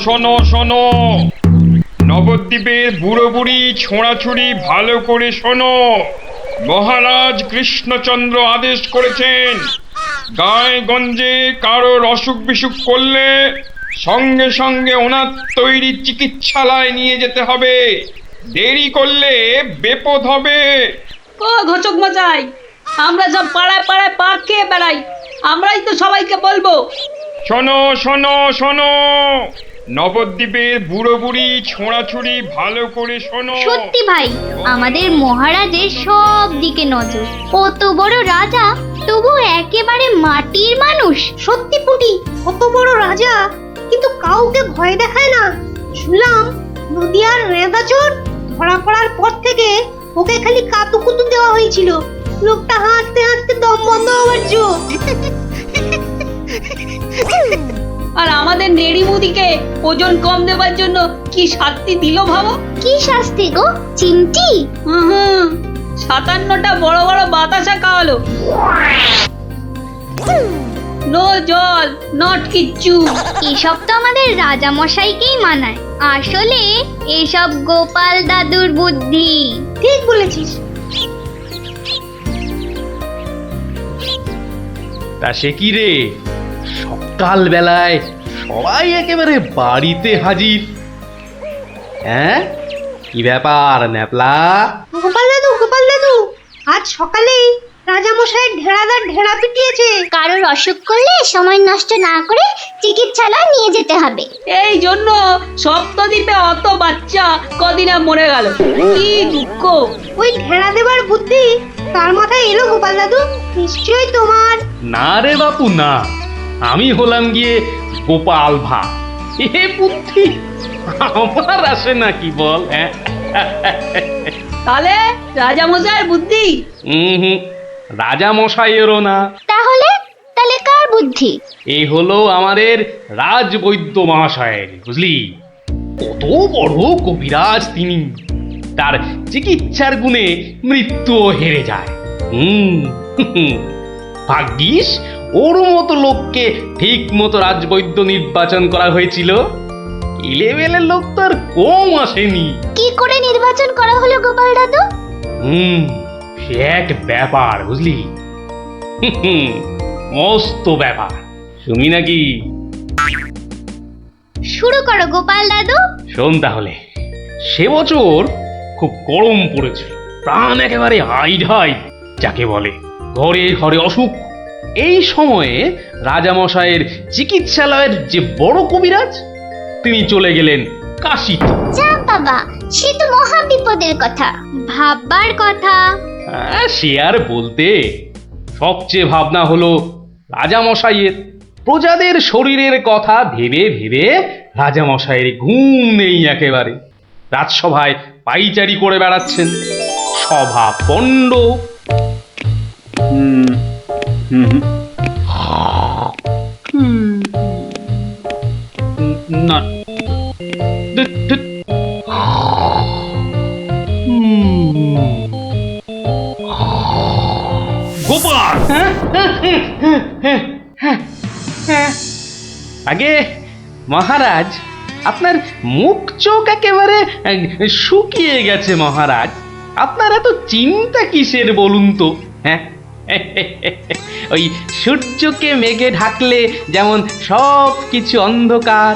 শোনো শোনো, নবদ্বীপের বুড়ো বুড়ি ছোঁড়াছুড়ি ভালো করে শোনো। মহারাজ কৃষ্ণচন্দ্র আদেশ করেছেন, গায়ে গঞ্জে কারোর অসুখ বিসুখ করলে সঙ্গে সঙ্গে ওনার তৈরি চিকিৎসালয় নিয়ে যেতে হবে। দেরি করলে বিপদ হবে। ও ঘোচক মশাই, আমরা সব পাড়ায় পাড়ায় পা খেয়ে বেড়াই, আমরাই তো সবাইকে বলবো। শোনো শোনো শোনো, নবদ্বীপের বুড়ো বুড়ি ছোঁড়াছুড়ি ভালো করে শোনো। সত্যি ভাই, আমাদের মহারাজের সব দিকে নজর। কত বড় রাজা, তবু একেবারে মাটির মানুষ। সত্যি পুটি, কত বড় রাজা কিন্তু কাউকে ভয় দেখায় না। শুনলাম নদিয়ার রেঁদাচোর ধরা পড়ার পর থেকে ওকে খালি কাতুকুতু দেওয়া হয়েছিল। লোকটা হাসতে হাসতে দম বন্ধ হওয়ার জো। আর আমাদের নেড়িমুদিকে ওজন কম দেওয়ার জন্য কি শাস্তি দিল ভাবো। কি শাস্তি গো চিমটি? হুম, 57টা বড় বড় বাতাসা খাওয়ালো। নো জল, নট কিচ্ছু। এসব তো আমাদের রাজা মশাইকেই মানায়। আসলে এসব গোপাল দাদুর বুদ্ধি। ঠিক বলেছিস। তা সে কি রে, সকাল বেলায় সবাই একেবারে বাড়িতে হাজির। হ্যাঁ, কি ব্যাপার ন্যাপলা? গোপাল দাদু, আজ সকালেই রাজামশাই ঢেড়াদার ঢেড়া পিটিয়েছে। কারোর অসুখ করলে সময় নষ্ট না করে চিকিৎসালয়ে নিয়ে যেতে হবে। এই জন্য সপ্তদ্বীপে অত বাচ্চা কদিনে মরে গেল। কি দুঃখ। ওই ঢেড়া দেবার বুদ্ধি তার মাথায় এলো গোপাল দাদু? নিশ্চয়ই তোমার। না রে বাপু না, আমি হলাম গিয়ে গোপাল ভা। এ বুদ্ধি আমার আসে নাকি বল? হ্যাঁ, তাহলে রাজামশাইয়ের বুদ্ধি? রাজা মশাইয়েরও না। তাহলে কার বুদ্ধি? এই হলো আমাদের রাজবৈদ্য মহাশয়ের, বুঝলি? কত বড় কবিরাজ তিনি, তার চিকিৎসার গুণে মৃত্যুও হেরে যায়। ভাগ্যিস ওর মতো লোককে ঠিক মতো রাজবৈদ্য নির্বাচন করা হয়েছিল। ইলেভেলের লোক তো আর কম আসেনি। কি করে নির্বাচন করা হলো গোপাল দাদু? সে এক ব্যাপার, বুঝলি? মস্ত ব্যাপার, শুনি নাকি? শুরু করো গোপাল দাদু। শোন তাহলে, সে বছর খুব গরম পড়েছিল, প্রাণ একেবারে হাই যাকে বলে। ঘরে ঘরে অসুখ। এই সময়ে রাজামশাইয়ের চিকিৎসালয়ের যে বড় কবিরাজ, তিনি চলে গেলেন কাশীতে। যা বাবা, সে তো মহা বিপদের কথা, ভাববার কথা। সে আর বলতে, সবচেয়ে ভাবনা হলো রাজামশাইয়ের। প্রজাদের শরীরের কথা ভেবে ভেবে রাজামশাইয়ের ঘুম নেই একেবারে। রাজসভায় পাইচারি করে বেড়াচ্ছেন, সভা পণ্ড। না, গোপাল, আগে মহারাজ, আপনার মুখ চোখ একেবারে শুকিয়ে গেছে মহারাজ। আপনার এত চিন্তা কিসের বলুন তো? হ্যাঁ, ওই সূর্যকে মেঘে ঢাকলে যেমন সব কিছু অন্ধকার,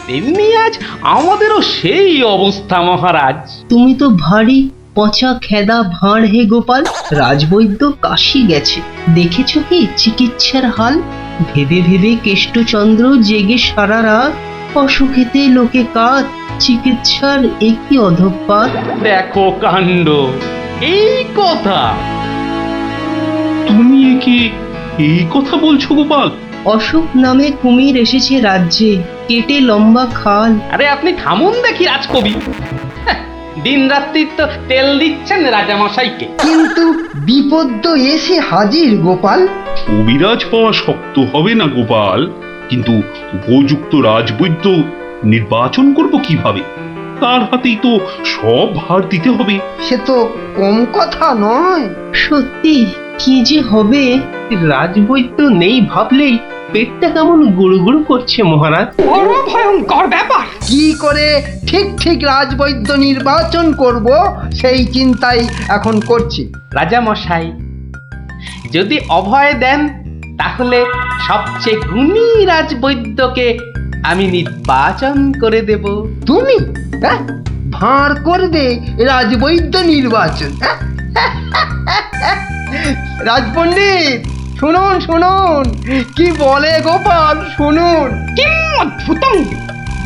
তেমনি আজ আমাদেরও সেই অবস্থা মহারাজ। তুমি তো ভারী পচা খেদা ভাঁড় হে গোপাল। রাজবৈদ্য কাশী গেছে, দেখেছো কি চিকিৎসার হাল? ভেবে ভেবে কেষ্টচন্দ্র জেগে সারা রাত, অসুখেতে লোকে কাত, চিকিৎসার একই অধঃপাত। দেখো কাণ্ড, এই কথা তুমি কি এই কথা বলছো গোপাল? অসুখ নামে কুমির এসেছে রাজ্যে, কেটে লম্বা খাল। আরে আপনি থামুন দেখি রাজকবি। দিন রাত্রি তো তেল দিচ্ছেন রাজামশাইকে। কিন্তু বিপদ তো এসে হাজির গোপাল। কবিরাজ পাওয়া শক্ত হবে না গোপাল, কিন্তু উপযুক্ত রাজবৈদ্য নির্বাচন করব কিভাবে? তার হাতেই তো সব ভার দিতে হবে। সে তো কম কথা নয়। সত্যি কি যে হবে, রাজবৈদ্য নেই ভাবলেই পেটটা কেমন গুড়ু গুড়ু করছে মহারাজ। বড় ভয়ঙ্কর ব্যাপার। কি করে ঠিক ঠিক রাজবৈদ্য নির্বাচন করব সেই চিন্তাই এখন করছি। রাজা মশাই, যদি অভয় দেন তাহলে সবচেয়ে গুণী রাজবৈদ্যকে আমি নির্বাচন করে দেব। তুমি হ্যাঁ ভাঁড় করবে রাজবৈদ্য নির্বাচন, হ্যাঁ? রাজপণ্ডিত শুনুন শুনুন কি বলে গোপাল, শুনুন। কিম অদ্ভুতং,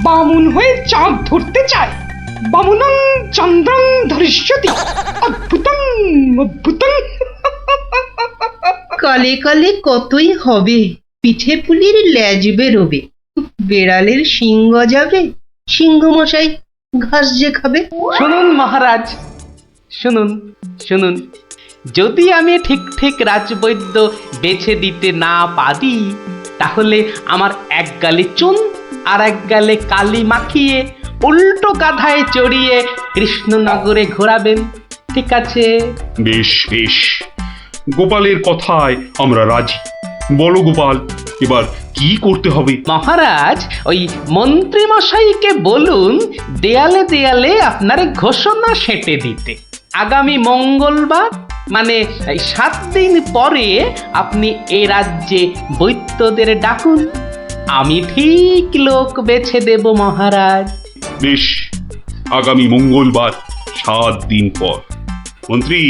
বামুন হয়ে চাঁদ ধরতে চায়। বামুনং চন্দ্রং ধরিষ্যতি। অদ্ভুতং অদ্ভুতং। কালে কালে কতই হবে, পিঠে পুলির লেজ বেরোবে, বেড়ালের সিংহ যাবে, সিংহ মশাই ঘাস যে খাবে। শুনুন মহারাজ, শুনুন শুনুন, যদি আমি ঠিক ঠিক রাজবৈদ্য বেছে দিতে না পারি তাহলে আমার এক গালে চুন আর এক গালে কালি মাখিয়ে উল্টো কাঁধায় চড়িয়ে কৃষ্ণনগরে ঘোরাবেন, ঠিক আছে? বেশ বেশ, গোপালের কথায় আমরা রাজি। বলো গোপাল, এবার কি করতে হবে? মহারাজ, ওই মন্ত্রী মশাইকে বলুন দেয়ালে দেয়ালে আপনার ঘোষণা সেঁটে দিতে। আগামী মঙ্গলবার মানে 7 দিন পরে আপনি এ রাজ্যে বৈদ্যদের ডাকুন, আমি ঠিক লোক বেছে দেব মহারাজ। বেশ, আগামী মঙ্গলবার 7 দিন পর। মন্ত্রী,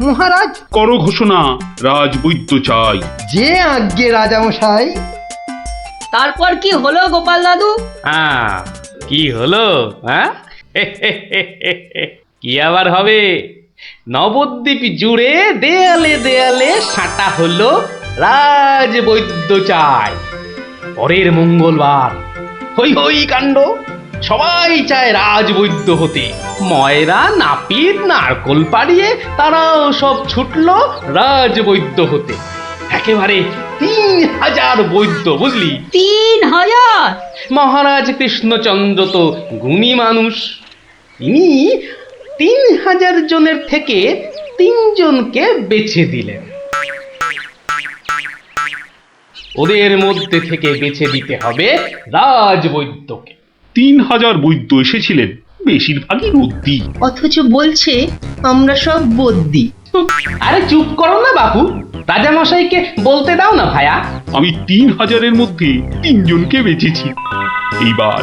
মহারাজ, করো ঘোষণা, রাজবৈদ্য চাই। যে আজ্ঞে রাজামশাই। তারপর কি হলো গোপাল দাদু? হ্যাঁ, কি হলো? হ্যাঁ, কি আবার হবে? নবদ্বীপ জুড়ে দেয়ালে দেয়ালে সাঁটা হলো রাজবৈদ্য চাই। পরের মঙ্গলবার হই হই কাণ্ড, সবাই চায় রাজবৈদ্য হতে। ময়রা নাপিত নারকোল পাড়িয়ে তারাও সব ছুটলো রাজবৈদ্য হতে। একেবারে 3000 বৈদ্য, বুঝলি? 3000? মহারাজ কৃষ্ণচন্দ্র তো গুণী মানুষ, তিনি 3000 জনের থেকে 3 জনকে বেছে দিলেন। ওদের মধ্যে থেকে বেছে দিতে হবে রাজবৈদ্যকে। 3000 বৈদ্য এসেছিলেন, বেশিরভাগই রদ্দি। অথচ বলছে আমরা সব বদ্যি। আরে চুপ করো না বাবু, রাজামশাইকে বলতে দাও না ভায়া। আমি 3000-এর মধ্যে 3 জনকে বেঁচেছি। এইবার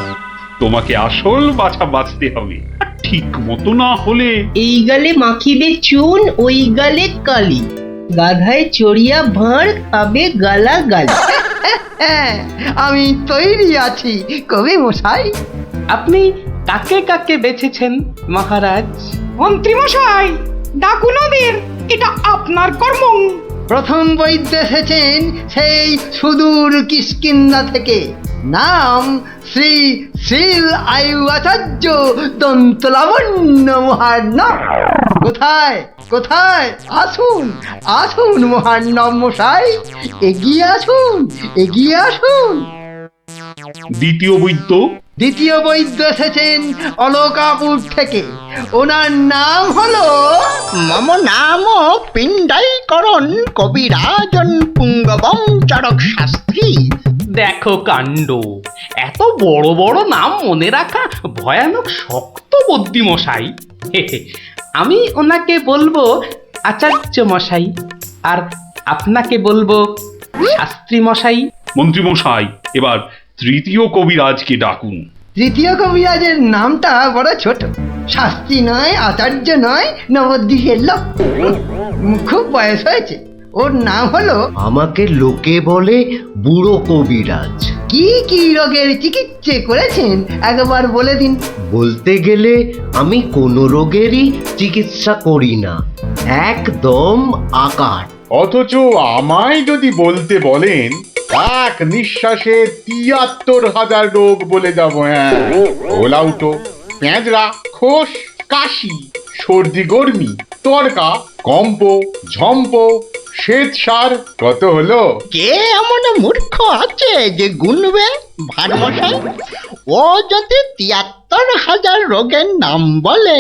তোমাকে আসল বাছা বাঁচতে হবে, আর ঠিক মতো না হলে এই গালে মাখিবে চুন, ওই গালে কালি, গাধায় চড়িয়া ভাঁড় খাবে গালা গালি। হ্যাঁ, আমি তৈরি আছি কবি মশাই। আপনি কাকে কাকে বেছেছেন মহারাজ? মন্ত্রী মশাই, ডাকুন ওদের, এটা আপনার কর্ম। প্রথম বৈদ্য এসেছেন সেই সুদূর কিষ্কিন্ধা থেকে, নাম শ্রী শ্রীল আয়ু আচার্য দন্তলাবণ্য মহার্ণব। কোথায় কোথায়? আসুন আসুন মহার্ণব মশাই, এগিয়ে আসুন এগিয়ে আসুন। দ্বিতীয় বৈদ্য? দ্বিতীয় বৈদ্য এসেছেন অলকাপুর থেকে, ওনার নাম হলো মম নাম পিণ্ডাইকরণ কবিরাজন পুঙ্গবং চরক শাস্ত্রী। দেখো কাণ্ড, এত বড় বড় নাম মনে রাখা ভয়ানক শক্ত বুদ্ধি মশাই। আমি ওনাকে বলবো আচার্য মশাই, আর আপনাকে বলবো শাস্ত্রী মশাই। মন্ত্রী মশাই, এবার তৃতীয় কবিরাজকে ডাকুন। তৃতীয় কবিরাজের নামটা বড় ছোট, শাস্ত্রী নয়, আচার্য নয়, নবদ্বীপের লোক, খুব বয়স হয়েছে। ওর নাম হলো, আমাকে লোকে বলে বুড়ো কবিরাজ। কি কি রোগের চিকিৎসা করেছেন একবার বলে দিন। বলতে গেলে আমি কোনো রোগেরই চিকিৎসা করি না, একদম আকার। অথচ আমায় যদি বলতে বলেন, এক নিঃশ্বাসে ৭৩,০০০ রোগ বলে যাব। হ্যাঁ, ওলাউটো, পেঁজরা, খোস, কাশি, সর্দি গর্মি, তড়কা, কম্প, ঝম্প, শ্বেত সার, কত হলো? কে এমন মূর্খ আছে যে গুনবে ভারমশাই? ও যদি ৭৩,০০০ রোগের নাম বলে,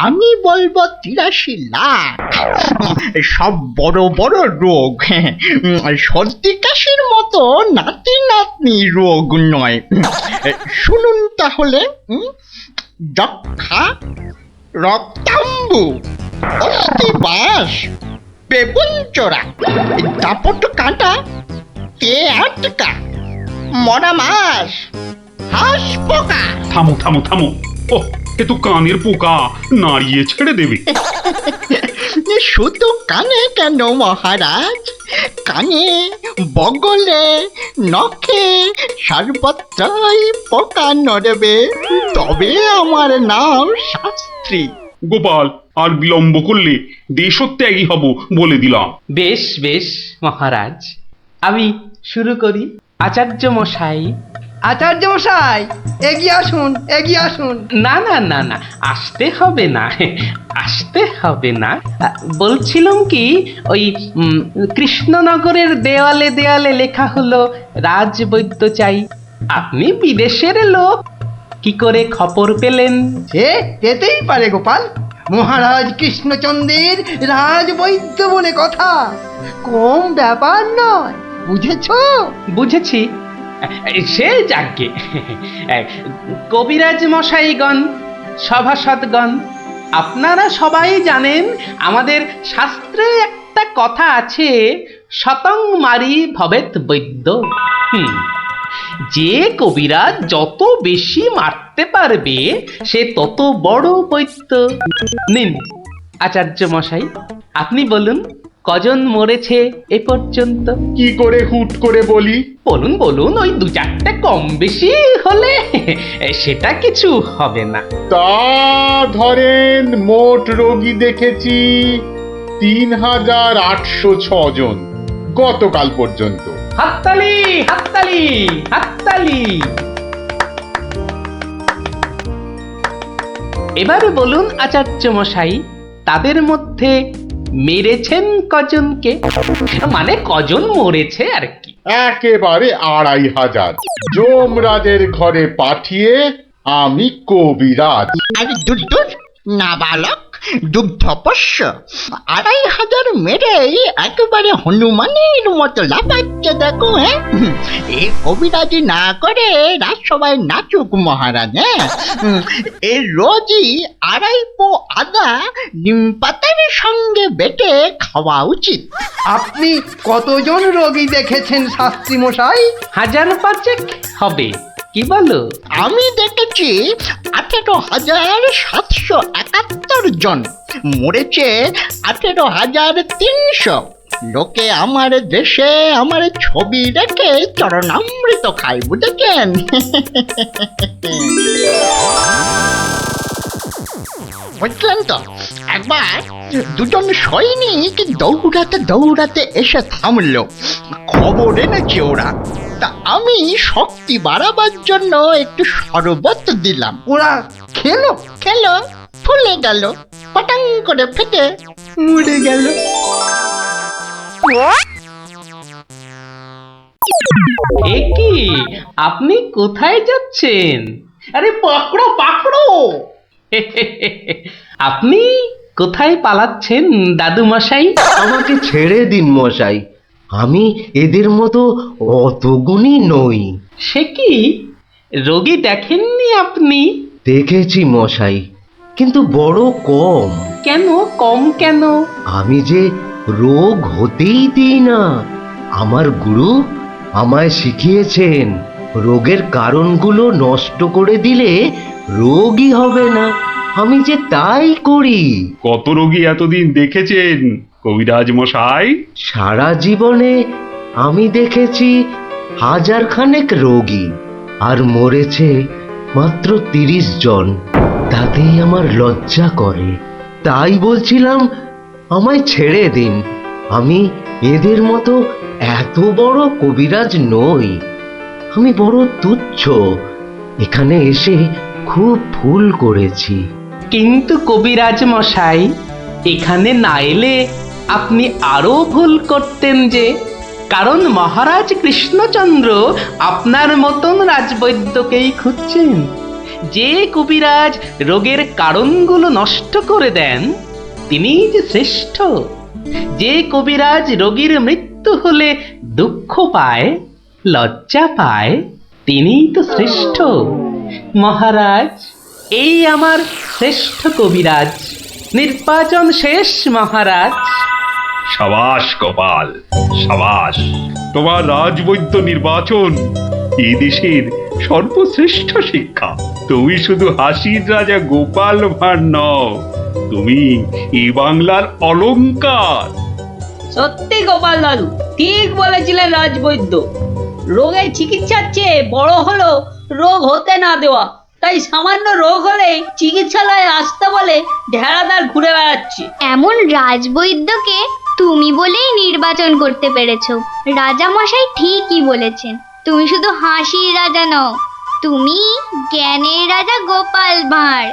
আমি বলবো ৮৩ লাখ। সব বড় বড় রোগ, সর্দি কাশির মতো নাতি রোগ নয়। শুনুন তাহলে, যক্ষা, রক্তাম্বু, অস্থিবাস, বেগুনচোরা, দাপট কাঁটা, আটকা, মরা মাছ, হাঁস পোকা। থামো থামো থামো, ও এ তো কানের পোকা, নাড়িয়ে ছেড়ে দেবে। শুধু কানে কেন মহারাজ, কানে, বগলে, নখে সর্বত্রই পোকা নড়বে, তবে আমার নাম শাস্ত্রী। গোপাল, আর বিলম্ব করলে দেশত্যাগী হব বলে দিলাম। বেশ বেশ মহারাজ, আমি শুরু করি। আচার্য মশাই। আচার্য মশাই, এগিয়ে আসুন, এগিয়ে আসুন। না না না না, আসতে হবে না, আসতে হবে না। বলছিলাম কি, ওই কৃষ্ণনগরের দেওয়ালে দেওয়ালে লেখা হলো রাজবৈদ্য চাই। আপনি বিদেশের লোক, কি করে খবর পেলেন? সে পেতেই পারে গোপাল, মহারাজ কৃষ্ণচন্দ্রের রাজবৈদ্য বলে কথা, কম ব্যাপার নয়, বুঝেছো? বুঝেছি, সে যাকে। কবিরাজ মশাইগণ, সভাসদগণ, আপনারা সবাই জানেন আমাদের শাস্ত্রে একটা কথা আছে, শতং মারি ভবেত বৈদ্য। যে কবিরাজ যত বেশি মারতে পারবে সে তত বড় বৈদ্য। নিন আচার্য মশাই, আপনি বলুন কজন মরেছে এ পর্যন্ত? কি করে হুট করে বলি? বলুন বলুন, ওই দু চারটে কম বেশি হলে সেটা কিছু হবে না। তা ধরেন মোট রোগী দেখেছি ৩,৮০৬ জন গতকাল পর্যন্ত। হাততালি হাততালি হাততালি। এবার বলুন আচার্য মশাই, তাদের মধ্যে মেরেছেন কজনকে? মানে কজন মরেছে আর কি। একেবারে ২৫০০। যমরাজের ঘরে পাঠিয়ে আমি কবিরাজ। আর দুধ নাবালক, দুগ্ধপোষ্য, ২৫০০ মেরেই একেবারে হনুমানের মতো লাফাচ্ছে দেখো। হ্যাঁ, এই কবিরাজি না করে রাজসভায় নাচুক মহারাজ। হ্যাঁ, এই রোজই ২.৫ পো আদা নিম পাতার সঙ্গে বেটে খাওয়া উচিত। আপনি কতজন রোগী দেখেছেন শাস্ত্রী মশাই? ১৫০০ হবে, কি বলো? আমি দেখেছি ১৮,৭৭১ জন, মরেছে ১৮,৩০০। লোকে আমার দেশে আমার ছবি রেখে চরণামৃত খায়, বুঝেছেন? বুঝলেন তো? একবার দুজন সৈনিক দৌড়াতে দৌড়াতে এসে থামলো, খবর এনেছে ওরা। তা আমি শক্তি বাড়াবার জন্য একটু শরবত দিলাম। ওরা খেলো? খেলো, ফুলে গেল, পটাং করে ফেটে মরে গেল। এ কি, আপনি কোথায় যাচ্ছেন? আরে পাকড়ো পাকড়ো। আপনি কোথায় পালাচ্ছেন দাদু মশাই? আমাকে ছেড়ে দিন মশাই, আমি এদের মতো অত গুণী নই। সে কি, রোগী দেখেননি আপনি? দেখেছি মশাই, কিন্তু বড় কম। কেন কম কেন? আমি যে রোগ হতেই দিই না। আমার গুরু আমায় শিখিয়েছেন, রোগের কারণগুলো নষ্ট করে দিলে রোগই হবে না। আমি যে তাই করি। কত রোগী এতদিন দেখেছেন কবিরাজ মশাই? সারা জীবনে আমি দেখেছি ১০০০ খানেক রোগী, আর মরেছে মাত্র ৩০ জন। তাতেই আমার লজ্জা করে। তাই বলছিলাম আমায় ছেড়ে দিন, আমি এদের মতো এত বড় কবিরাজ নই। আমি বড় তুচ্ছ, এখানে এসে খুব ভুল করেছি। কিন্তু কবিরাজ মশাই, এখানে না এলে আপনি আরো ভুল করতেন যে, কারণ মহারাজ কৃষ্ণচন্দ্র আপনার মতন রাজবৈদ্যকেই খুঁজছেন। যে কবিরাজ রোগের কারণগুলো নষ্ট করে দেন তিনিই যে শ্রেষ্ঠ। যে কবিরাজ রোগীর মৃত্যু হলে দুঃখ পায় লজ্জা পায় তিনিই তো শ্রেষ্ঠ। মহারাজ, এই আমার শ্রেষ্ঠ কবিরাজ, নির্বাচন শেষ মহারাজ। সাবাস গোপাল, সাবাস। তোমার রাজবৈদ্য নির্বাচন এই দেশের সর্বশ্রেষ্ঠ শিক্ষা। তুমি শুধু হাসির রাজা গোপাল ভাঁড় নও, তুমি এই বাংলার অলংকার। সত্যি গোপাল দাদু ঠিক বলেছিলেন রাজবৈদ্য। রোগের চিকিৎসার চেয়ে বড় হলো রোগ হতে না দেওয়া। তাই সামান্য রোগ হলে চিকিৎসালয়ে আসতে বলে ঢেড়াদার ঘুরে বেড়াচ্ছে। এমন রাজবৈদ্যকে তুমি বলেই নির্বাচন করতে পেরেছো। রাজামশাই ঠিকই বলেছেন, তুমি শুধু হাসির রাজা নও, তুমি জ্ঞানের রাজা গোপাল ভাঁড়।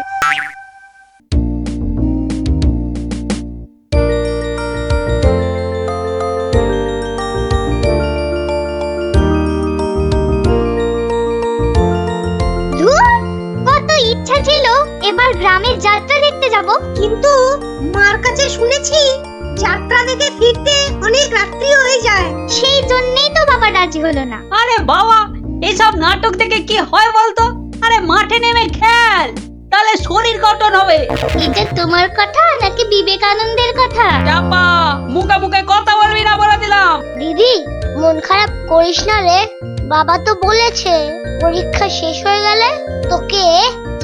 কত ইচ্ছা ছিল এবার গ্রামের যাত্রা দেখতে যাব, কিন্তু মার কাছে শুনেছি যাত্রা দেখে ফিরতে অনেক রাত্রি হয়ে যায়। সেই জন্যই তো বাবা রাজি হলো না। আরে বাবা, এসব নাটক থেকে কি হয় বলতো? আরে মাঠে নেমে খেল, তাহলে শরীর গঠন হবে। এটা তোমার কথা নাকি বিবেকানন্দের কথা? চাপা, মুখে মুখে কথা বলবি না বলে দিলাম। দিদি, মন খারাপ করিস না রে। বাবা তো বলেছে পরীক্ষা শেষ হয়ে গেলে তোকে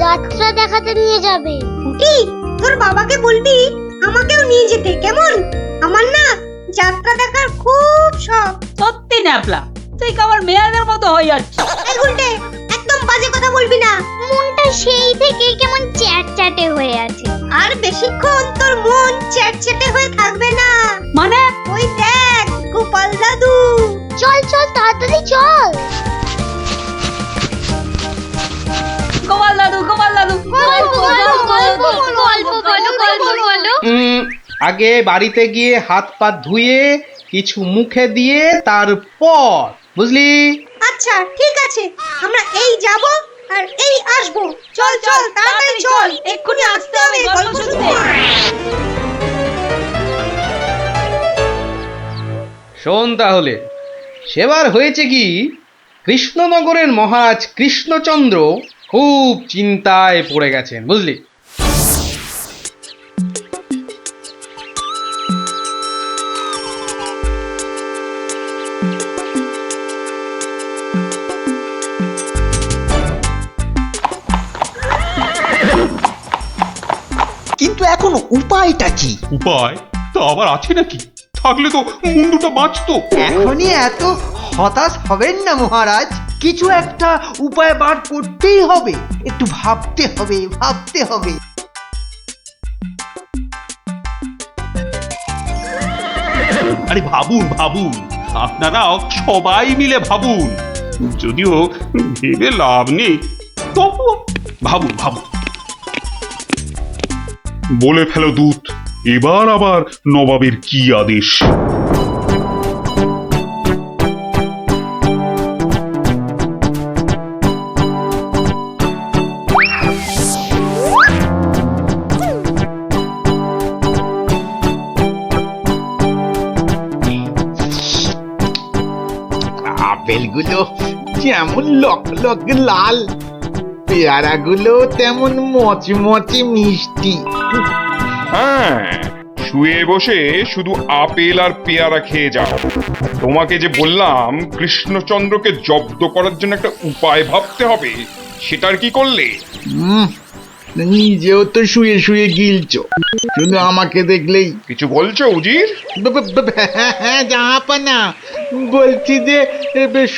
যাত্রা দেখাতে নিয়ে যাবে। কি তোর বাবাকে বলবি আমাকেও নিয়ে যেতে, কেমন? আমার না যাত্রা দেখার খুব শখ। সত্যি ন্যাপলা, তুই কেমন মেয়েদের মতো হয়ে যাচ্ছিস। এই গুলটে, একদম বাজে কথা বলবি না। মনটা সেই থেকে কেমন চ্যাটচ্যাটে হয়ে আছে। আর বেশিক্ষণ তোর মন চ্যাটচ্যাটে হয়ে থাকবে না। মানে? ওই দেখ গোপাল দাদু। চল চল তাড়াতাড়ি চল। গোপাল দাদু, গোপাল দাদু, গল্প বলো। আগে বাড়িতে গিয়ে হাত পা ধুয়ে কিছু মুখে দিয়ে তারপর, বুঝলি? আচ্ছা ঠিক আছে, আমরা এই যাব আর এই আসব। চল চল তাড়াতাড়ি চল, এক্ষুনি আসতে হবে গল্প শুনতে। শোন তাহলে, সেবার হয়েছে কি, কৃষ্ণনগরের মহারাজ কৃষ্ণচন্দ্র খুব চিন্তায় পড়ে গেছেন, বুঝলি? কিন্তু এখন উপায়টা কি? উপায় তা আবার আছে নাকি? থাকলে তো মুন্ডুটা বাঁচতো। এখনই এত হতাশ হবেন না মহারাজ, কিছু একটা উপায় বার করতেই হবে। একটু ভাবতে হবে, ভাবতে হবে। আরে ভাবুন ভাবুন, আপনারাও সবাই মিলে ভাবুন। যদিও ভেবে লাভ নেই, তবু ভাবুন ভাবুন। বলে ফেলো দূত, এবার আবার নবাবের কি আদেশ? আপেলগুলো যেমন লক লক লাল, পেয়ারাগুলো তেমন মচমচে মিষ্টি। হ্যাঁ, শুয়ে বসে শুধু আপেল আর পেয়ারা খেয়ে যাও। তোমাকে যে বললাম কৃষ্ণচন্দ্রকে জব্দ করার জন্য একটা উপায় ভাবতে হবে, সেটার কি করলে? নিজেও তো শুয়ে শুয়ে গিলছো, শুধু আমাকে দেখলেই। কিছু বলছো উজির? হ্যাঁ জাহাপানা, বলছি যে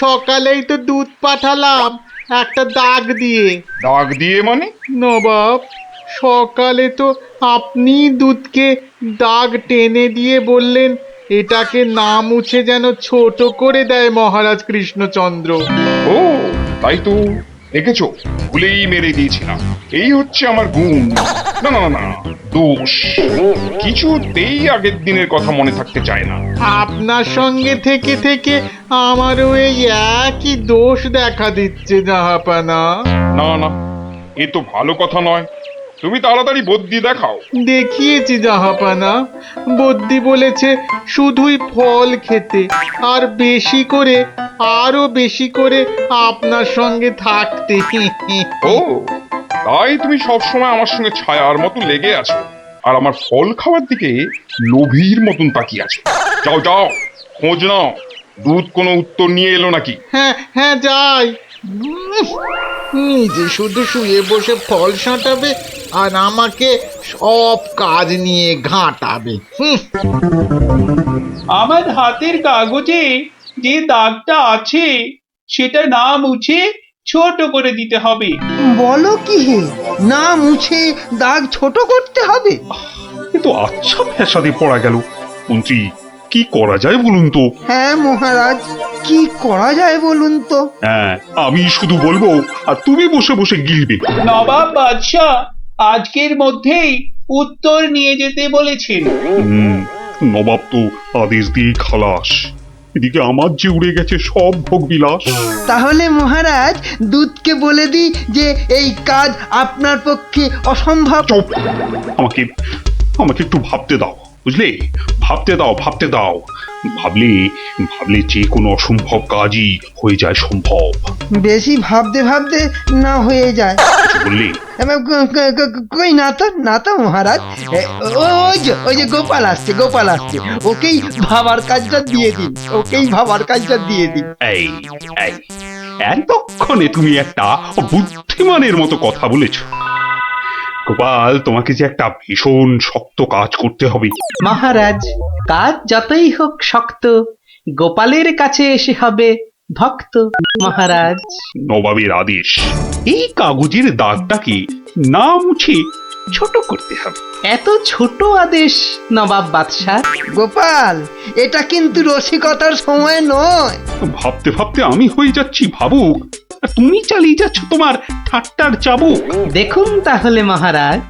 সকালেই তো দুধ পাঠালাম একটা দাগ দিয়ে। দাগ দিয়ে মানে? নবাব, সকালে তো আপনি দুধকে দাগ টেনে দিয়ে বললেন এটাকে না মুছে যেন ছোট করে দেয় মহারাজ কৃষ্ণচন্দ্র। ও তাই তো, দেখেছো, ভুলেই মেরে দিয়েছিলাম। এই হচ্ছে আমার গুণ, না না না দোষ। কিছুতেই আগের দিনের কথা মনে থাকতে চায় না। আপনার সঙ্গে থেকে থেকে আমারও এই একই দোষ দেখা দিচ্ছে জাহাপানা। না না, এ তো ভালো কথা নয়। তুমি তাড়াতাড়ি বুদ্ধি দেখাও। দেখিয়েছি জাহাপানা। বদ্যি বলেছে শুধুই ফল খেতে, আর বেশি করে, আরো বেশি করে আপনার সঙ্গে থাকতে। ও তাই তুমি সবসময় আমার সঙ্গে ছায়ার মতো লেগে আছো, আর আমার ফল খাওয়ার দিকে লোভীর মতন তাকিয়ে আছো। যাও যাও, খোঁজ নাও দুধ কোনো উত্তর নিয়ে এলো নাকি। হ্যাঁ হ্যাঁ, যাই। নিজে শুধু শুয়ে বসে ফল সাঁটাবে আর আমাকে সব কাজ নিয়ে ঘাঁটাবে। আমার হাতের কাগজে যে দাগটা আছে সেটা না মুছে ছোট করে দিতে হবে। বলো কি হে, না মুছে দাগ ছোট করতে হবে? এ তো আচ্ছা ফ্যাসাদে পড়া গেল। মন্ত্রী, কি করা যায় বলুন তো? হ্যাঁ মহারাজ, কি করা যায় বলুন তো? হ্যাঁ, আমি শুধু বলবো আর তুমি বসে বসে গিলবে। নবাব বাদশাহ আজকের মধ্যেই উত্তর নিয়ে যেতে বলেছেন। নবাব তো আদেশ দিয়ে খালাস। এদিকে আমার যে উড়ে গেছে সব ভোগ বিলাস। তাহলে মহারাজ দুধকে বলে দিই যে এই কাজ আপনার পক্ষে অসম্ভব। চুপ! আমাকে আমাকে একটু ভাবতে দাও, বুঝলে? ভাবতে দাও, ভাবতে দাও। ভাবলে ভাবলে যে কোনো অসম্ভব কাজই হয়ে যায় সম্ভব। বেশি ভাবতে ভাবতে না হয়ে যায়। বললে কই না তো মহারাজ। ওই যে গোপাল আসছে, গোপাল আসছে। ওকেই ভাবার কাজটা দিয়ে দিন, ওকেই ভাবার কাজটা দিয়ে দিন। এই এই এতক্ষণে তুমি একটা বুদ্ধিমানের মতো কথা বলেছো। গোপাল, তোমাকে যে একটা ভীষণ শক্ত কাজ করতে হবে। মহারাজ, কাজ যতই হোক শক্ত, গোপালের কাছে এসে হবে ভক্ত। মহারাজ, নবাবের আদেশ, এই কাগজের দাগটাকে না মুছে ছোট করতে হবে। এত ছোট আদেশ নবাব বাদশাহ? গোপাল, এটা কিন্তু রসিকতার সময় নয়। ভাবতে ভাবতে আমি হয়ে যাচ্ছি ভাবুক, আর তুমি চালিয়ে যাচ্ছ তোমার ঠাট্টার চাবুক। দেখুন তাহলে মহারাজ।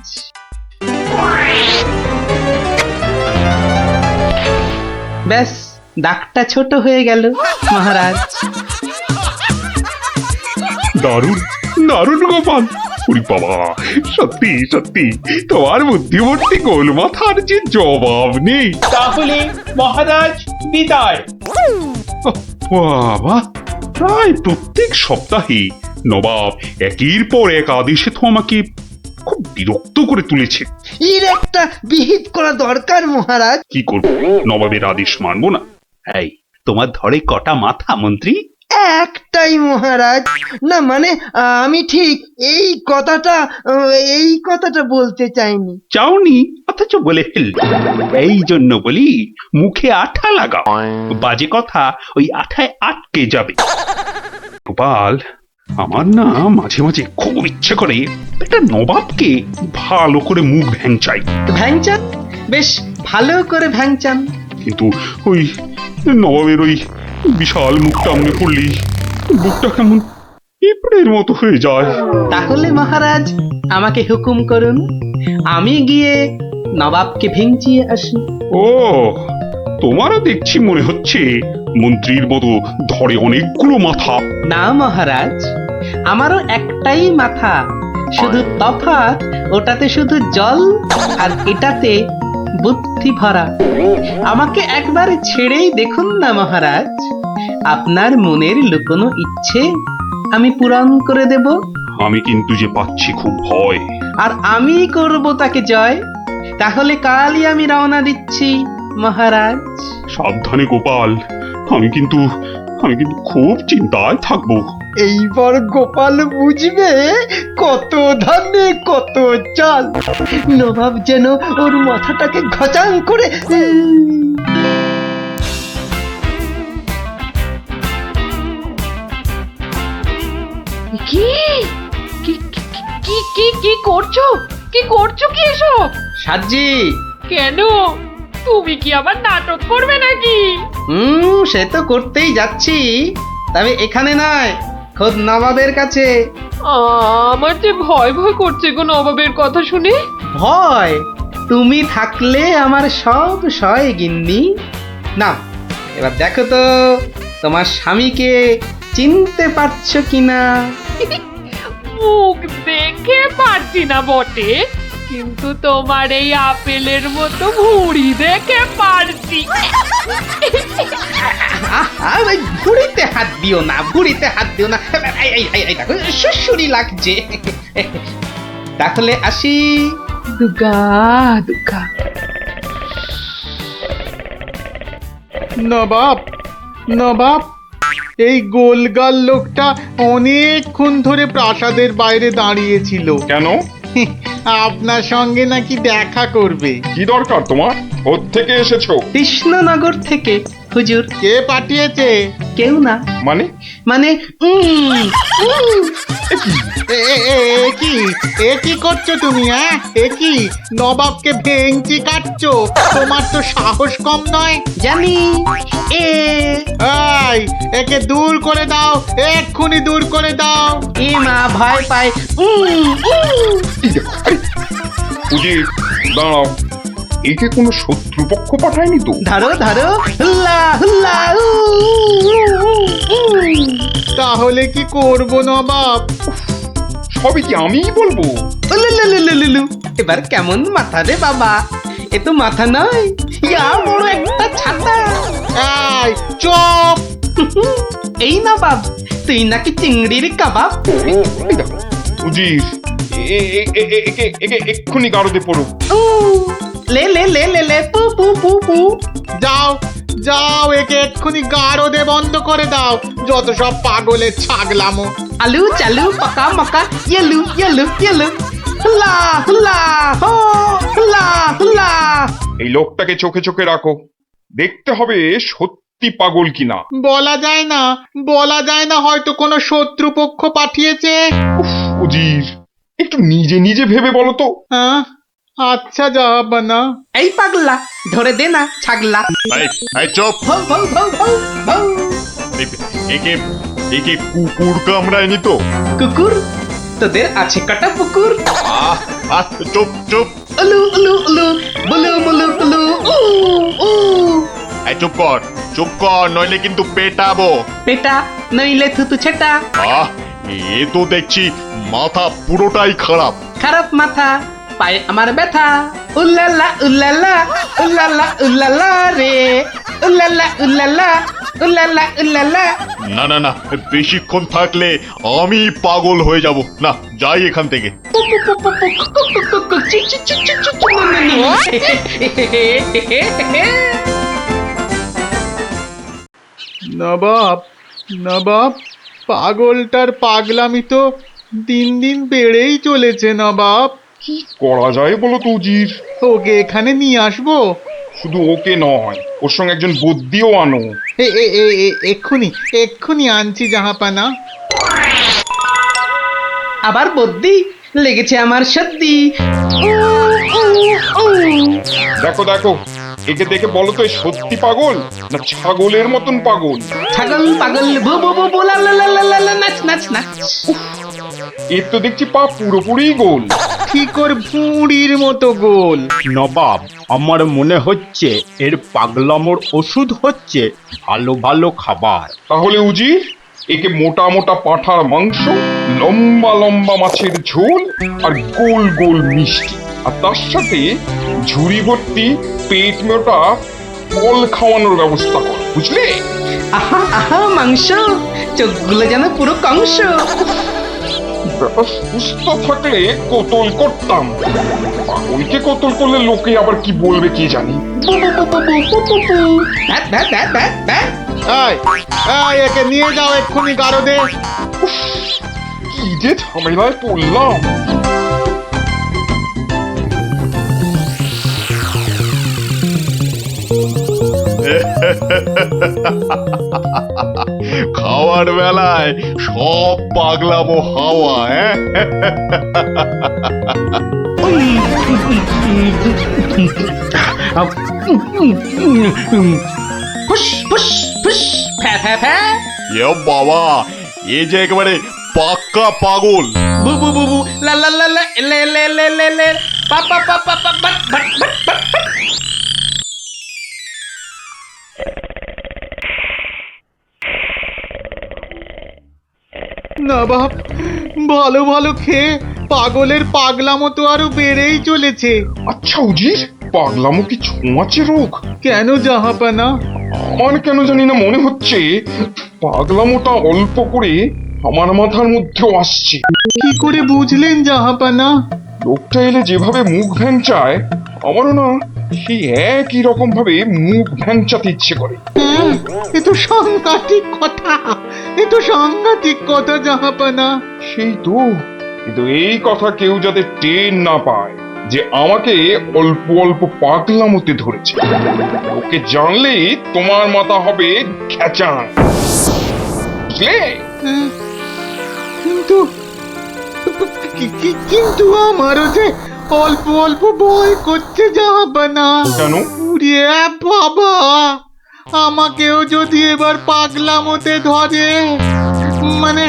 ব্যাস, দাগটা ছোট হয়ে গেল মহারাজ। দারুণ দারুণ গোপাল! ওরে বাবা, সত্যি সত্যি তোমার বুদ্ধিমূর্তি গোল মাথার যে জবাব নেই। তাহলে মহারাজ বিদায়। বাবা, প্রায় প্রত্যেক সপ্তাহে নবাব একের পর এক আদেশে তো আমাকে খুব বিরক্ত করে তুলেছে। এর একটা বিহিত করা দরকার মহারাজ। কি করব, নবাবের আদেশ মানবো না? এই, তোমার ধরে কটা মাথা মন্ত্রী? একটাই মহারাজ। না মানে আমি ঠিক এই কথাটা বলতে চাইনি। চাওনি অথচ বলে ফেললে। এই জন্য বলি, মুখে আঠা লাগাও, বাজে কথা ওই আঠায় আটকে যাবে। গোপাল, আমার না মাঝে মাঝে খুব ইচ্ছে করে একটা নবাবকে ভালো করে মুখ ভ্যাংচাই। ভ্যাংচান, বেশ ভালো করে ভ্যাংচান। কিন্তু ওই নবাবের ওই বিশাল মুখটা মনে পড়লেই বুকটা কেমন পিঁপড়ের মতো হয়ে যায়। তাহলে মহারাজ আমাকে হুকুম করুন, আমি গিয়ে নবাবকে ভেঙচিয়ে আসি। ও, তোমারও দেখছি মনে হচ্ছে মন্ত্রীর মতো ধরে অনেকগুলো মাথা। না মহারাজ, আমারও একটাই মাথা, শুধু তফাৎ ওটাতে শুধু জল আর এটাতে বুদ্ধি ভরা। আমাকে একবার ছেড়েই দেখুন না মহারাজ, আপনার মনের লুকোনো ইচ্ছে আমি পূরণ করে দেব। আমি কিন্তু যে পাচ্ছি খুব ভয়। আর আমি করব তাকে জয়। তাহলে কালই আমি রওনা দিচ্ছি মহারাজ। সাবধানে গোপাল, আমি কিন্তু খুব চিন্তায় থাকবো। এইবার গোপাল বুঝবে কত ধানে কত চাল। নবাব যেন ওর মাথাটাকে ঘচাং করে কি কি কি কি কি করছো? কি করছো কি এসব? সাজি, কেন? তুমি কি আবার নাটক করবে নাকি? সে তো করতেই যাচ্ছি, তবে এখানে নয়, খোদ নবাবের কাছে। আমার যে ভয় ভয় করছে গো নবাবের কথা শুনে। ভয়? তুমি থাকলে আমার সব সয় গিন্নি। না, এবার দেখো তো তোমার স্বামীকে চিনতে পারছো কিনা। মুখ দেখে পারছি না বটে, কিন্তু তোমার এই আপেলের মতো ভুঁড়ি দেখে পারছি। ভুড়িতে হাত দিও না, ভুড়িতে হাত দিও না। এই দেখো সুড়সুড়ি লাগছে। তাহলে আসি। দুগা দুগা। নবাব, নবাব, এই গোলগাল লোকটা অনেকক্ষণ ধরে প্রাসাদের বাইরে দাঁড়িয়েছিল। কেন? আপনার সঙ্গে নাকি দেখা করবে। কি দরকার তোমার? ওর থেকে এসেছো? কৃষ্ণনগর থেকে হুজুর। কে পাঠিয়েছে? কেউ না। মানে? মানে এ কি করছো তুমি? হ্যাঁ, এ কি নবাবকে ভেঙচি কাটছো? তোমার তো সাহস কম নয়। জানি। এই, একে দূর করে দাও, এক্ষুনি দূর করে দাও। এ মা ভয় পায়। উজির দাঁড়াও, একে কোনো শত্রুপক্ষ পাঠায়নি তো? ধরো ধরো, হুল্লা হুল্লা। তাহলে কি করব নবাব? সবই কি আমিই বলবো? উলুলুলুলুলু। এবার কেমন মাথা রে বাবা? এ তো মাথা নয়, ইয়া বড় একটা ছাতা। এই চুপ! এই না বাব, তুই নাকি চিংড়ির কাবাব। এই দেখো, উজির একে এক্ষুনি গারদে পড়ো। লে লে লে লে লে পু পু পু পু। যাও যাও, একে এক্ষুনি গারদে বন্ধ করে দাও। যত সব পাগলের ছাগলামো। আলু চালু পাকা মাকা ইয়েলু ইয়েলু ইয়েলু। হুল্লা হুল্লা হো, হুল্লা হুল্লা। এই লোকটাকে চোখে চোখে রাখো, দেখতে হবে সত্যি পাগল কিনা। বলা যায় না, বলা যায় না, হয়তো কোনো শত্রুপক্ষ পাঠিয়েছে। উজির একটু নিজে নিজে ভেবে বলো তো। হ্যাঁ, আচ্ছা জাহাপানা। এই পাগলা, ধরে দে না ছাগলা। চুপ! ভৌ ভৌ ভৌ ভৌ ভৌ। একে একে কুকুর কামড়ায়নি তো? কুকুর? তোদের আছে কাটা পুকুর। চুপ চুপ! উলু উলু উলু, বুলু মুলু কুলু। উ উ। চুপ কর, চুপ কর, নইলে কিন্তু পেটাবো। পেটা নইলে থুতু ছেটা। এ তো দেখছি মাথা পুরোটাই খারাপ। খারাপ মাথা, পায়ে আমার ব্যথা। উল্লালা উল্লালা, উল্লালা উল্লালা রে। উল্লালা উল্লালা, উল্লালা উল্লালা। না না না, বেশিক্ষণ থাকলে আমি পাগল হয়ে যাব। না, যাই এখান থেকে। নবাব, নবাব, পাগলটার পাগলামি তো দিন দিন বেড়েই চলেছে নবাব। কি করা যায় বলো তো উজির? ওকে এখানে নিয়ে আসবো? শুধু ওকে নয়, ওর সঙ্গে একজন বদ্যিও আনো। এক্ষুনি এক্ষুনি আনছি জাহাপানা। আবার বদ্যি লেগেছে আমার সর্দি। দেখো দেখো, একে দেখে বলো তো সত্যি পাগল না ছাগলের মতন পাগল? ছাগল পাগল বু বু বু বু লা লা লা লা লা লা, নাচ নাচ নাচ। এর তো দেখছি পা পুরোপুরি গোল। ঠিক ওর ভুঁড়ির মতো গোল। নবাব, আমার মনে হচ্ছে এর পাগলামোর ওষুধ হচ্ছে ভালো ভালো খাবার। তাহলে উজির, একে মোটা মোটা পাঁঠার মাংস, লম্বা লম্বা মাছের ঝোল আর গোল গোল মিষ্টি, আর তার সাথে ঝুড়ি ভর্তি পেট মোটা ফল খাওয়ানোর ব্যবস্থা কর, বুঝলে? আহা আহা মাংস, চোখগুলো যেন পুরো কংস। ব্যাপার সুস্থ থাকলে কোতল করতাম, পাগলকে কোতল করলে লোকে আবার কি বলবে কে জানি। একে নিয়ে যাও এক্ষুনি গারদে। কি যে ঝামেলায় পড়লাম। খাওয়ার বেলায় সব পাগলামো হাওয়া। ফুস ফুস ফুস, ফ্যা ফ্যা ফ্যা। বাবা, এ যে একেবারে পাক্কা পাগল। বু বু বু বু, লা লা লা লা, লে লে লে লে লে, পা পা পা পা পা, বাট বাট বাট বাট। নবাব, ভালো ভালো খেয়ে পাগলের পাগলামো তো আরো বেড়েই চলেছে। আচ্ছা উজির, পাগলামো কি ছোঁয়াচে রোগ? কেন জাহাপানা? আমার কেন জানি না মনে হচ্ছে পাগলামোটা অল্প করে আমার মাথার মধ্যেও আসছে। কি করে বুঝলেন জাহাপানা? লোকটা এলে যেভাবে মুখ ভ্যাংচায়, আমারও না সেই একই রকম ভাবে মুখ ভ্যাংচাতে ইচ্ছে করে। হ্যাঁ, এ তো সাংঘাতিক কথা, এ তো সাংঘাতিক কথা জাহাপানা। সেই তো, কিন্তু এই কথা কেউ যাতে টের না পায় যে আমাকে অল্প অল্প পাগলামোতে ধরেছে। ওকে জানলেই তোমার মাথা হবে খেচান, বুঝলে? হ্যাঁ, কিন্তু কিন্তু আমারও যে অল্প অল্প ভয় করছে জাহাপানা। কেন? উড়িয়ে বাবা, আমাকেও যদি এবার পাগলামোতে ধরে, মানে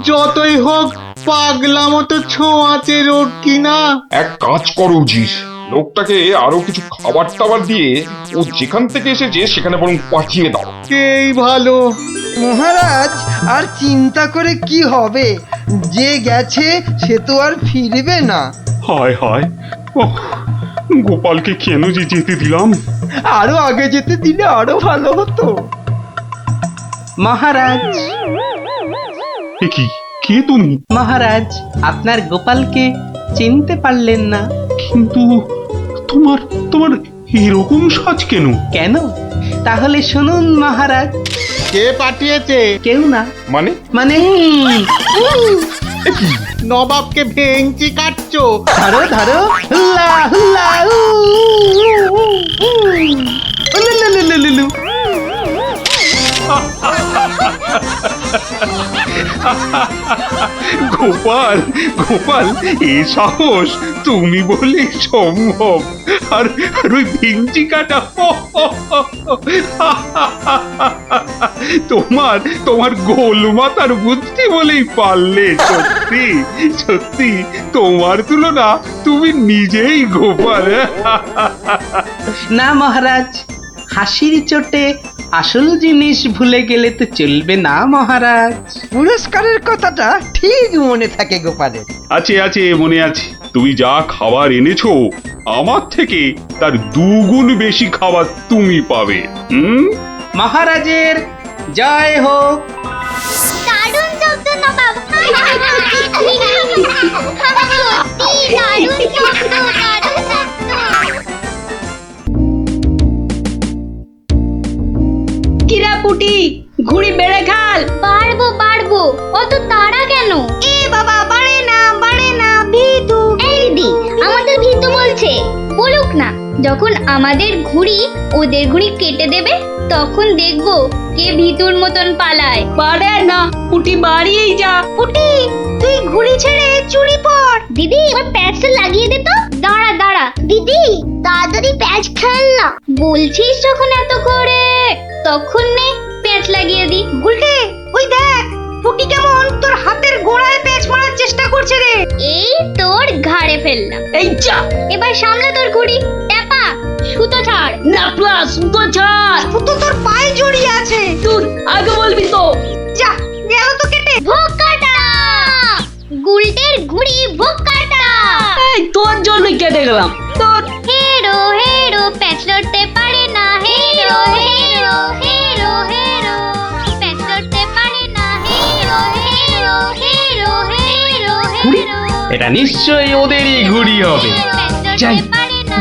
যতই হোক পাগলামো তো ছোঁয়াচে রোগ কিনা। এক কাজ করো উজির, লোকটাকে আরো কিছু খাবার টাবার দিয়ে ও যেখান থেকে এসেছে সেখানে বরং পাঠিয়ে দাও। এই ভালো। মহারাজ, আর চিন্তা করে কি হবে? যে গেছে সে তো আর ফিরবে না। হায় হায়, ওহ, গোপালকে কেন যে যেতে দিলাম? আরো আগে যেতে দিলে আরো ভালো হতো। মহারাজ, এ কি, কে তুমি? মহারাজ, আপনার গোপালকে চিনতে পারলেন না? কিন্তু তোমার তোমার এরকম সাজ কেন? কেন? তাহলে শুনুন মহারাজ। কে পাঠিয়েছে? কেউ না। মানে? মানে নবাবকে ভেঙচি কাটছো? ধরো ধরো, হুল্লা হুল্লা, উ, উ, উ, উ, উলুলুলুলুলু। গোপাল, গোপাল, এ সাহস তুমি বলে সম্ভব? আর আর ওই ভিঞ্চি কাটা, তোমার তোমার গোল মাথার বুদ্ধি বলেই পারলে। সত্যি সত্যি তোমার তুলনা তুমি নিজেই গোপাল। না মহারাজ, হাসির চোটে আসল জিনিস ভুলে গেলে তো চলবে না মহারাজ। পুরস্কারের কথাটা ঠিক মনে থাকে গোপালের। আছে আছে, মনে আছে। তুমি যা খাবার এনেছো আমার থেকে তার 2 গুণ বেশি খাবার তুমি পাবে। মহারাজের জয় হোক। দারুণ শব্দ নবাব। সত্যি দারুণ শব্দ, দারুণ শব্দ। কিরা পুটি, ঘুড়ি বেড়ে খাল। পারবো পারবো, অত তাড়া কেন? এ বাবা, বাড়ে না ভিতু। এই দিদি, আমাদের ভীতু বলছে। বলুক না, যখন আমাদের ঘুড়ি ওদের ঘুড়ি কেটে দেবে তখন দেখবো কে ভীতুর মতন পালায়। পারে না, পুটি বাড়িয়েই যা। পুটি, তুই ঘুড়ি ছেড়ে চুরি পর। দিদি, এবার প্যাচটা লাগিয়ে দে তো। দাঁড়া দাঁড়া দিদি, তাড়াতাড়ি প্যাচ খেল না। বলছিস যখন এত করে, তখন নে প্যাচ লাগিয়ে দি। গুলটে, ওই দেখ পুটি কেমন তোর হাতের গোড়ায় প্যাচ মারার চেষ্টা করছে রে। এই তোর ঘাড়ে ফেললাম। এই যা, এবার সামলা তোর ঘুড়ি। ট্যাপা, সুতো ছাড়। না প্লাস সুতো ছাড়। সুতো তোর পায়ে জড়িয়ে আছে। তুই আগে বলবি তো। যা, গেল তো কেটে। ভোকাটা, গুলটের ঘুড়ি ভোকাটা। এই তোর জন্যই কেটে গেলাম। তোর হেরো হেরো, প্যাচ লড়তে পারে না। হেরো হেরো হেরো হেরো, প্যাচ লড়তে পারে না। হেরো হেরো হেরো হেরো ঘুড়ি? হেরো, এটা নিশ্চয়ই ওদেরই ঘুড়ি হবে। যাই,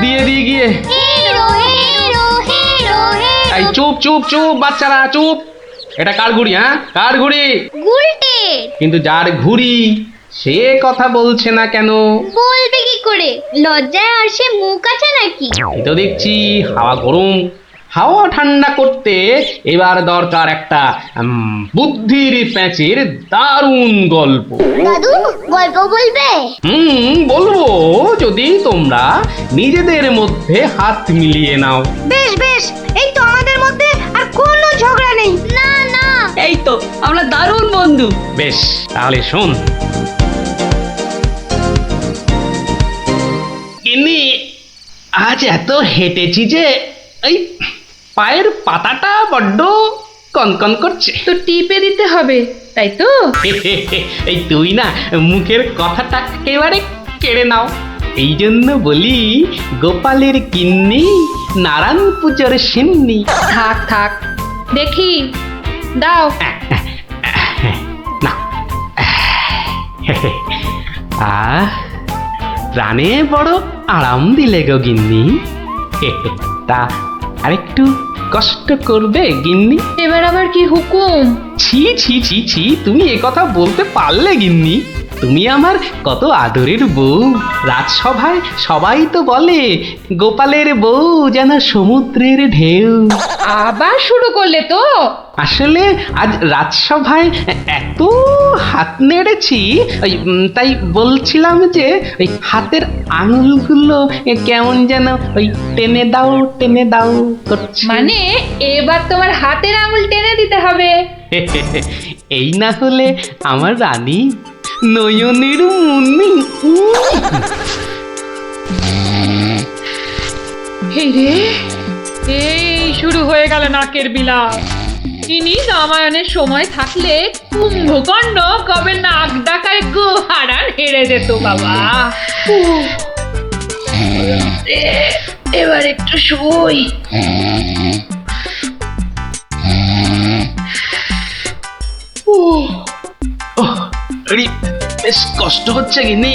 দিয়ে দিয়ে গিয়ে। হেরো হেরো হেরো হেরো। এই চুপ চুপ চুপ, বাচ্চারা চুপ। এটা কার ঘুড়ি? হ্যাঁ, কার ঘুড়ি? গুলটে। কিন্তু যার ঘুড়ি সে কথা বলছে না কেন? বলবে কি করে? লজ্জায় আর সে মুখ আছে নাকি? এই তো দেখছি হাওয়া গরম, হাওয়া ঠান্ডা করতে এবার দরকার একটা বুদ্ধির প্যাঁচের দারুণ গল্প। দাদু, গল্প বলবে? বলবো, যদি তোমরা নিজেদের মধ্যে হাত মিলিয়ে নাও। বেশ বেশ, এই তো আমাদের মধ্যে আর কোনো ঝগড়া নেই। না না, এই তো আমরা দারুণ বন্ধু। বেশ, তাহলে শোন। গিন্নি, আজ এত হেঁটেছি যে এই পায়ের পাতাটা বড্ড কনকন করছে। তো টিপে দিতে হবে তাই তো? এই তুই না মুখের কথাটা একেবারে কেড়ে নাও। এই জন্য বলি গোপালের কিন্নি নারায়ণ পুজোর সিন্নি। থাক থাক দেখি দাও। না প্রাণে বড় আরাম দিলে গো গিন্নি। তা আরেকটু কষ্ট করবে গিন্নি? এবার আবার কি হুকুম? ছি ছি ছি ছি, তুমি এ কথা বলতে পারলে গিন্নি? তুমি আমার কত আদরের বউ। রাজসভায় সবাই তো বলে গোপালের বউ যেন সমুদ্রের ঢেউ। আবার শুরু করলে তো? আসলে আজ রাজসভায় এত হাত নেড়েছি তাই বলছিলাম যে ওই হাতের আঙুলগুলো কেমন যেন ওই টেনে দাও করছে। মানে এবার তোমার হাতের আঙুল টেনে দিতে হবে। এই না হলে আমার রানী নয়নের মুন্নি। এই রে, এই শুরু হয়ে গেল নাকের বিলাপ। ইনি রামায়ণের সময় থাকলে কুম্ভকর্ণ কবে নাক ডাকায় গো হারান হেরে যেত বাবা। এবার একটু শুই। বেশ কষ্ট হচ্ছে গিন্নি।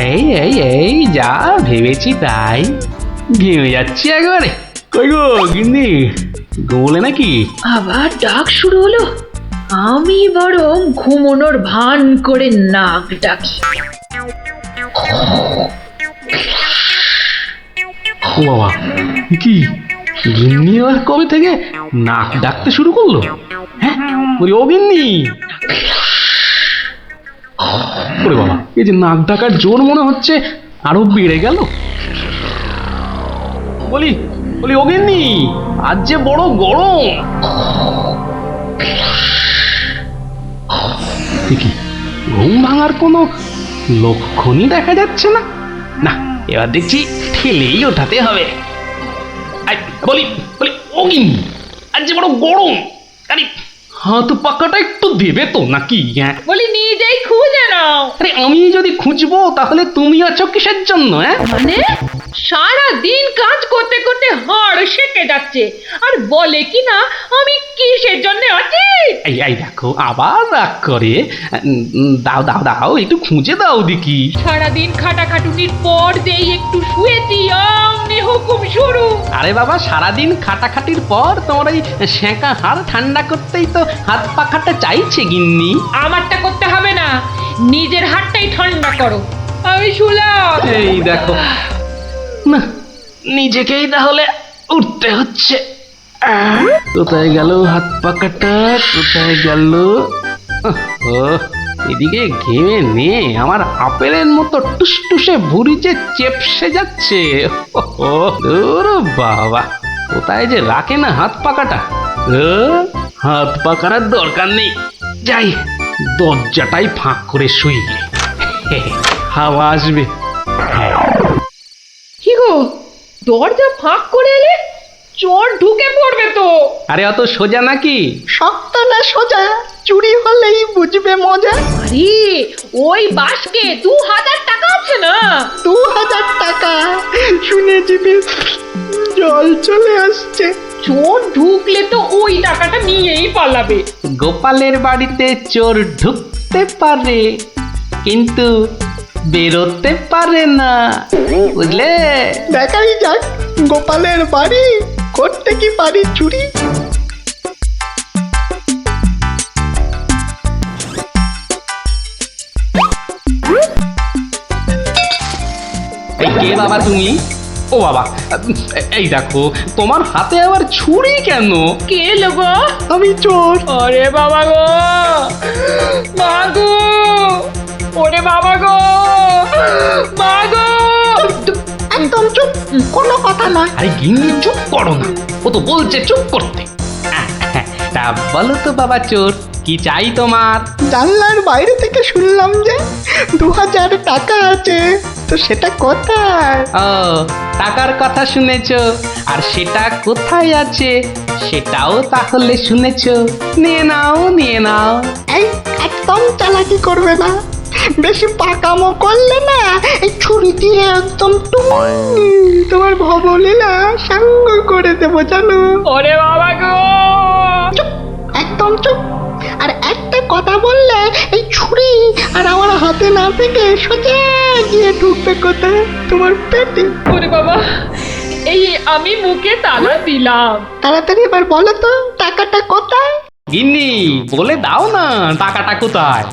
এই এই এই যা ভেবেছি তাই, ঘেমে যাচ্ছি একবারে। কই গো গিন্নি, গোলে নাকি? আবার ডাক শুরু হলো। আমি বরং ঘুমোনোর ভান করে নাক ডাকি। ও বাবা, কি গিন্নি আবার কবে থেকে নাক ডাকতে শুরু করলো? হ্যাঁ বলি, ও গিন্নি। ওরে বাবা, এই যে নাক ডাকার জোর মনে হচ্ছে আরো বেড়ে গেল। বলি বলি ও গিন্নি, আজ যে বড় গরম। কি ঘুম ভাঙার কোনো লক্ষণই দেখা যাচ্ছে না। না, এবার দেখছি ঠেলেই ওঠাতে হবে। বলি বলি ও গিন্নি, আজ যে বড় গরম, আরে হাত পাকাটা একটু দেবে তো নাকি? হ্যাঁ বলি নিজেই খুঁজে নাও। আরে আমি যদি খুঁজবো তাহলে তুমি আছো কিসের জন্য? হ্যাঁ মানে সারা দিন কাজ করতে করতে হাড় সেকে যাচ্ছে, আর বলে কি না আমি কিসের জন্য আছি। এই এই দেখো আবার রাগ করে। দাও দাও দাও, একটু খুঁজে দাও দেখি। সারাদিন খাটাখাটুনির পর যেই একটু শুয়েছি অমনি হুকুম শুরু। আরে বাবা, সারাদিন খাটাখাটির পর তোমার ওই সেঁকা হাড় ঠান্ডা করতেই তো হাত পাখাটা চাইছে গিন্নি। আমারটা করতে হবে না, নিজের হাতটাই ঠান্ডা করো। আমি শুলাম। এই দেখো না, নিজেকেই তাহলে উঠতে হচ্ছে। কোথায় গেল হাত পাকাটা, কোথায় গেল? এদিকে ঘেমে নিয়ে আমার আপেলের মতো টুসটুসে ভুঁড়ি যে চেপসে যাচ্ছে। বাবা, কোথায় যে রাখে না হাত পাকাটা। হাত পাকার দরকার নেই, যাই দরজাটাই ফাঁক করে শুই, হাওয়া আসবে। কি গো, দরজা ফাঁক করে এলে চোর ঢুকে পড়বে তো। আরে অত সোজা নাকি? শক্ত না সোজা, চুরি হলেই বুঝবে মজা। আরে ওই বাসকে 2000 টাকা আছে না? 2000 টাকা শুনেছি, বেশ জল চলে আসছে। চোর ঢুকলে তো ওই টাকাটা নিয়েই পালাবে। গোপালের বাড়িতে চোর ঢুকতে পারে কিন্তু বেরোতে পারে না, বুঝলে? দেখাই যাক গোপালের বাড়ি করতে কি পারি চুরি। এই কে বাবা তুমি? ও বাবা, এই দেখো তোমার হাতে আবার ছুরি কেন? কে লোগো? আমি চোর। আরে বাবা গো, মা গো, ওরে বাবা গো, মা গো। একদম চুপ, কোনো কথা নয়। আরে গিন্নি চুপ করো না, ও তো বলছে চুপ করতে। তা বলো তো বাবা চোর, কি চাই তোমার? জানলার বাইরে থেকে শুনলাম যে 2000 টাকা আছে, তো সেটা কোথায়? ও, টাকার কথা শুনেছো, আর সেটা কোথায় আছে সেটাও তাহলে শুনেছো। নিয়ে নাও, নিয়ে নাও। এই একদম চালাকি করবে না, বেশি পাকামো করলে না এই ছুরি দিয়ে একদম তোমার ভবলীলা সাঙ্গ করে দেবো জানো। ওরে বাবা গো! চুপ, একদম চুপ। আর একটা কথা বললে এই ছুরি আর আমার হাতে না থেকে সোজা গিয়ে ঢুকবে কোথায়? তোমার পেটে। ওরে বাবা, এই আমি মুখে তালা দিলাম। তাড়াতাড়ি এবার বলো তো টাকাটা কোথায়? গিন্নি, বলে দাও না টাকাটা কোথায়।